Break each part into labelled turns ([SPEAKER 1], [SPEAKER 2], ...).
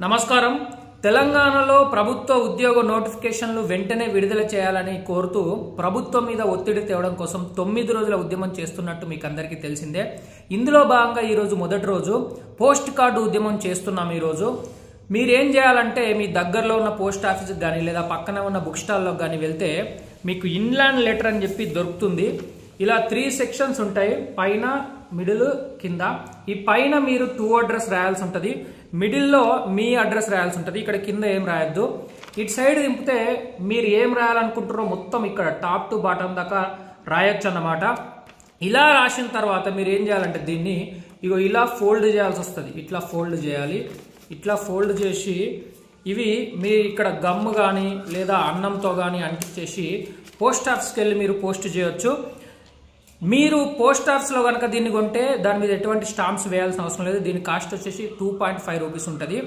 [SPEAKER 1] నమస్కారం. తెలంగాణలో ప్రభుత్వ ఉద్యోగ నోటిఫికేషన్లు వెంటనే విడుదల చేయాలని కోరుతూ ప్రభుత్వం మీద ఒత్తిడి తేవడం కోసం 9 రోజుల ఉద్యమం చేస్తున్నట్టు మీకు అందరికీ తెలిసిందే. ఇందులో భాగంగా ఈరోజు మొదటి రోజు పోస్ట్ కార్డు ఉద్యమం చేస్తున్నాం. ఈరోజు మీరేం చేయాలంటే మీ దగ్గరలో ఉన్న పోస్ట్ ఆఫీస్కి కానీ లేదా పక్కన ఉన్న బుక్ స్టాల్లో కానీ వెళ్తే మీకు ఇన్లాండ్ లెటర్ అని చెప్పి దొరుకుతుంది. ఇలా 3 సెక్షన్స్ ఉంటాయి, పైన మిడిల్ కింద. ఈ పైన మీరు 2 అడ్రస్ రాయాల్సి ఉంటుంది, మిడిల్లో మీ అడ్రస్ రాయాల్సి ఉంటుంది, ఇక్కడ కింద ఏం రాయొద్దు. ఇటు సైడ్ దింపితే మీరు ఏం రాయాలనుకుంటారో మొత్తం ఇక్కడ టాప్ టు బాటమ్ దాకా రాయొచ్చు అన్నమాట. ఇలా రాసిన తర్వాత మీరు ఏం చేయాలంటే దీన్ని ఇలా ఫోల్డ్ చేయాల్సి వస్తుంది. ఇట్లా ఫోల్డ్ చేయాలి. ఇట్లా ఫోల్డ్ చేసి ఇవి మీ ఇక్కడ గమ్ కానీ లేదా అన్నంతో కానీ అంటించేసి పోస్ట్ ఆఫీస్కి వెళ్ళి మీరు పోస్ట్ చేయొచ్చు. మీరు పోస్ట్ ఆఫీస్లో కనుక దీన్ని కొంటే దాని మీద ఎటువంటి స్టాంప్స్ వేయాల్సిన అవసరం లేదు. దీని కాస్ట్ వచ్చేసి 2.5 రూపీస్ ఉంటుంది.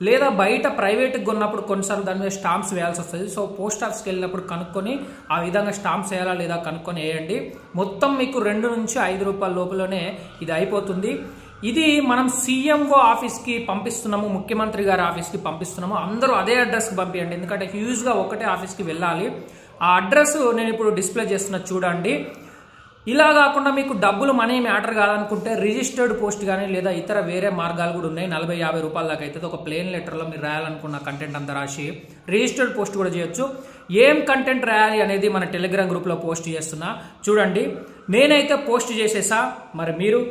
[SPEAKER 1] లేదా బయట ప్రైవేట్కి కొన్నప్పుడు కొన్నిసార్లు దాని మీద స్టాంప్స్ వేయాల్సి వస్తుంది. సో పోస్ట్ ఆఫీస్కి వెళ్ళినప్పుడు కనుక్కొని ఆ విధంగా స్టాంప్స్ వేయాలా లేదా కనుక్కొని వేయండి. మొత్తం మీకు 2 నుంచి 5 రూపాయల లోపలనే ఇది అయిపోతుంది. ఇది మనం సీఎంఓ ఆఫీస్కి పంపిస్తున్నాము, ముఖ్యమంత్రి గారి ఆఫీస్కి పంపిస్తున్నాము. అందరూ అదే అడ్రస్కి పంపించండి, ఎందుకంటే హ్యూజ్గా ఒకటే ఆఫీస్కి వెళ్ళాలి. ఆ అడ్రస్ నేను ఇప్పుడు డిస్ప్లే చేస్తున్నా చూడండి. ఇలా కాకుండా మీకు డబ్బులు మనీ మ్యాటర్ కాదనుకుంటే రిజిస్టర్డ్ పోస్ట్ కానీ లేదా ఇతర వేరే మార్గాలు కూడా ఉన్నాయి. 40-50 రూపాయల దాకా అవుతుంది. ఒక ప్లేన్ లెటర్లో మీరు రాయాలనుకున్న కంటెంట్ అంతా రాసి రిజిస్టర్డ్ పోస్ట్ కూడా చేయొచ్చు. ఏం కంటెంట్ రాయాలి అనేది మన టెలిగ్రామ్ గ్రూప్లో పోస్ట్ చేస్తున్నా చూడండి. నేనైతే పోస్ట్ చేసేసా, మరి మీరు